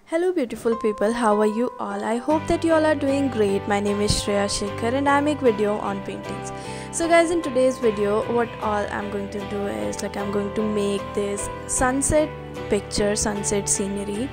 Hello beautiful people, how are you all? I hope that you all are doing great. My name is Shreya Shekhar and I make video on paintings. So guys, in today's video what all I'm going to do is I'm going to make this sunset picture, sunset scenery,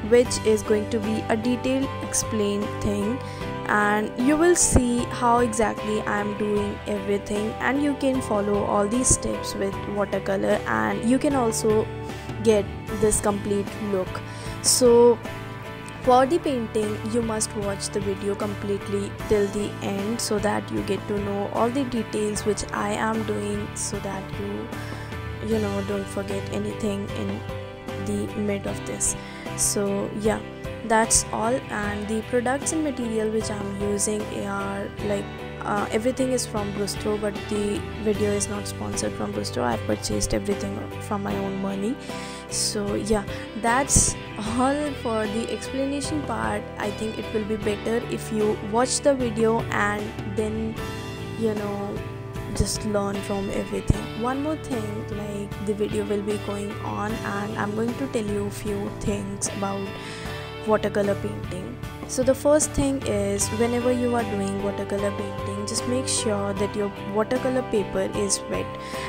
which is going to be a detailed explained thing, and you will see how exactly I'm doing everything, and you can follow all these steps with watercolor and you can also get this complete look. So for the painting you must watch the video completely till the end so that you get to know all the details which I am doing, so that you know don't forget anything in the mid of this. So yeah, that's all. And the products and material which I'm using are everything is from Brustro, but the video is not sponsored from Brustro. I've purchased everything from my own money. So yeah, that's all for the explanation part. I think it will be better if you watch the video and then just learn from everything. One more thing, the video will be going on and I'm going to tell you a few things about watercolor painting. So the first thing is, whenever you are doing watercolor painting, just make sure that your watercolor paper is wet.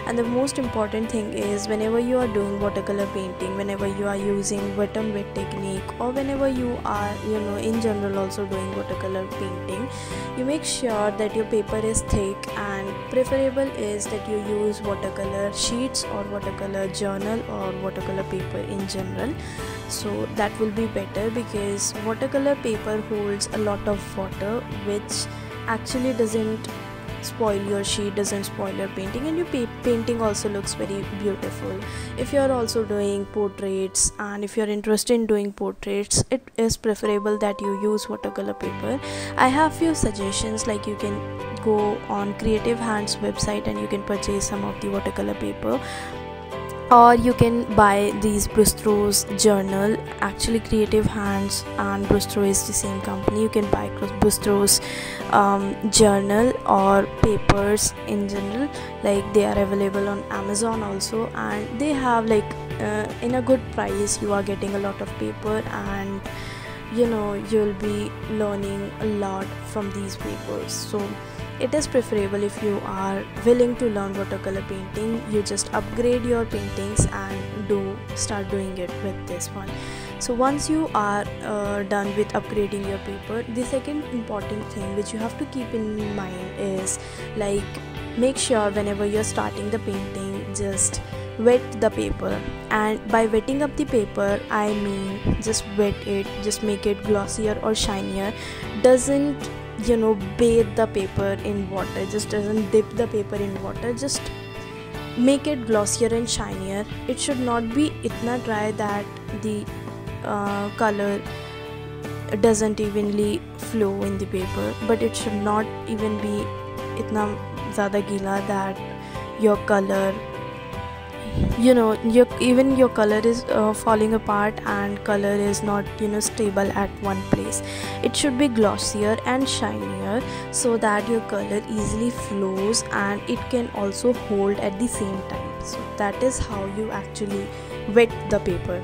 And the most important thing is, whenever you are doing watercolor painting, whenever you are using wet on wet technique, or whenever you are in general also doing watercolor painting, you make sure that your paper is thick, and preferable is that you use watercolor sheets or watercolor journal or watercolor paper in general. So that will be better, because watercolor paper holds a lot of water, which actually doesn't spoil your sheet, doesn't spoil your painting, and your painting also looks very beautiful. If you are also doing portraits, and if you are interested in doing portraits, it is preferable that you use watercolor paper. I have few suggestions, like you can go on Creative Hands website and you can purchase some of the watercolor paper, or you can buy these Brustro's journal. Actually Creative Hands and Brustro is the same company. You can buy Brustro's journal or papers in general, they are available on Amazon also, and they have in a good price you are getting a lot of paper, and you'll be learning a lot from these papers. So it is preferable, if you are willing to learn watercolor painting, you just upgrade your paintings and start doing it with this one. So once you are done with upgrading your paper, the second important thing which you have to keep in mind is, make sure whenever you're starting the painting, just wet the paper. And by wetting up the paper, I mean just wet it, just make it glossier or shinier. Doesn't bathe the paper in water, just doesn't dip the paper in water, just make it glossier and shinier. It should not be itna dry that the color doesn't evenly flow in the paper, but it should not even be itna zyada gila that your color your color is falling apart and color is not stable at one place. It should be glossier and shinier, so that your color easily flows and it can also hold at the same time. So that is how you actually wet the paper.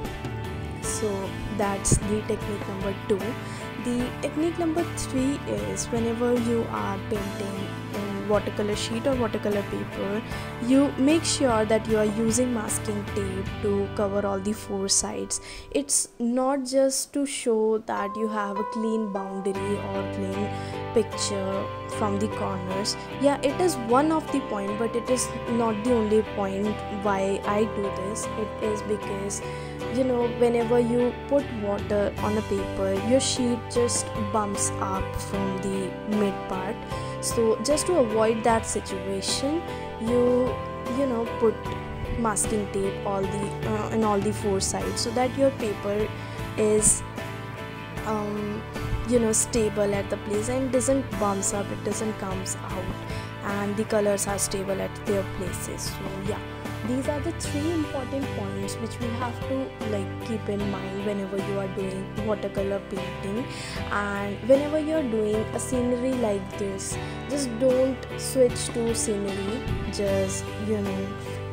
So that's the technique number 2. The technique number 3 is, whenever you are painting in watercolor sheet or watercolor paper, you make sure that you are using masking tape to cover all the 4 sides. It's not just to show that you have a clean boundary or clean picture from the corners. Yeah, it is one of the point, but it is not the only point why I do this. It is because whenever you put water on a paper, your sheet just bumps up from the mid part. So just to avoid that situation, you put masking tape in all the 4 sides, so that your paper is stable at the place and doesn't bumps up, it doesn't comes out, and the colors are stable at their places. So yeah, these are the three important points which we have to like keep in mind whenever you are doing watercolor painting. And whenever you are doing a scenery like this, just don't switch to scenery. Just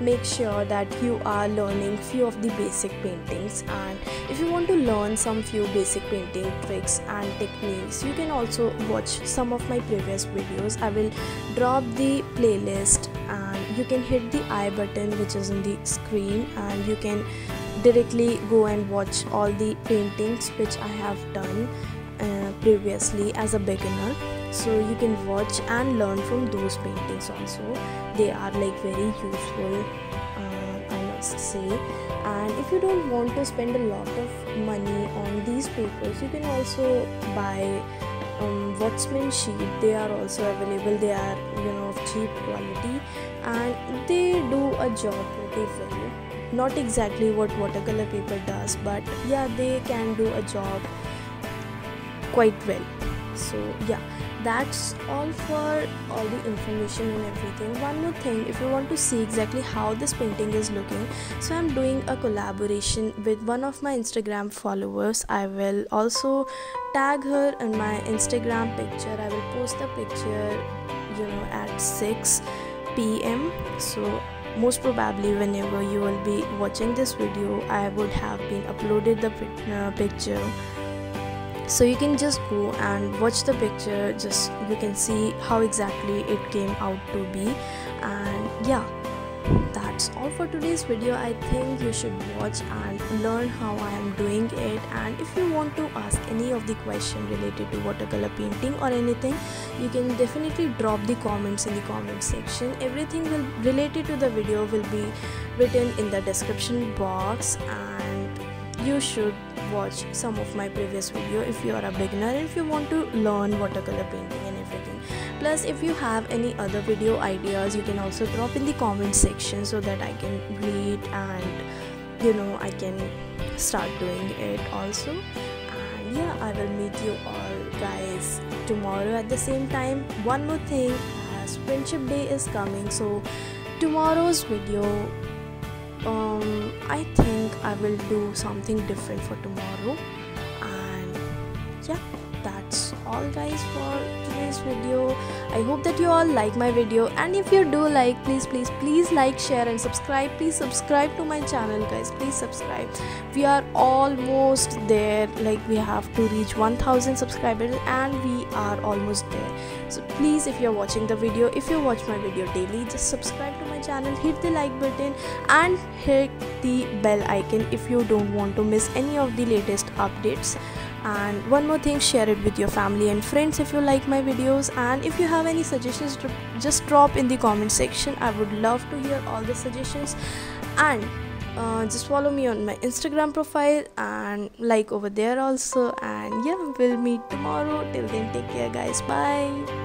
make sure that you are learning few of the basic paintings. And if you want to learn some few basic painting tricks and techniques, you can also watch some of my previous videos. I will drop the playlist and you can hit the I button which is in the screen, and you can directly go and watch all the paintings which I have done previously as a beginner. So you can watch and learn from those paintings also. They are like very useful, I must say. And if you don't want to spend a lot of money on these papers, you can also buy Wachsman sheet. They are also available. They are of cheap quality and they do a job pretty well. Not exactly what watercolor paper does, but yeah, they can do a job quite well. So yeah, that's all for all the information and everything. One more thing, if you want to see exactly how this painting is looking, so I'm doing a collaboration with one of my Instagram followers. I will also tag her in my Instagram picture. I will post the picture at 6 p.m. so most probably whenever you will be watching this video, I would have been uploaded the picture. So you can just go and watch the picture, just you can see how exactly it came out to be. And yeah, that's all for today's video. I think you should watch and learn how I am doing it. And if you want to ask any of the question related to watercolor painting or anything, you can definitely drop the comments in the comment section. Everything related to the video will be written in the description box, and you should watch some of my previous video if you are a beginner and if you want to learn watercolor painting and everything. Plus, if you have any other video ideas, you can also drop in the comment section so that I can read and I can start doing it also. And yeah, I will meet you all guys tomorrow at the same time. One more thing, as Friendship Day is coming, so tomorrow's video I think I will do something different for tomorrow. And yeah, that's all guys for today's video. I hope that you all like my video, and if you do like, please like, share and subscribe. Please subscribe to my channel guys, please subscribe. We are almost there, like we have to reach 1000 subscribers and we are almost there. So please, if you're watching the video, if you watch my video daily, just subscribe to my channel, hit the like button and hit the bell icon if you don't want to miss any of the latest updates. And one more thing, share it with your family and friends if you like my videos. And if you have any suggestions, just drop in the comment section. I would love to hear all the suggestions. And just follow me on my Instagram profile and like over there also. And yeah, we'll meet tomorrow. Till then, take care guys, bye.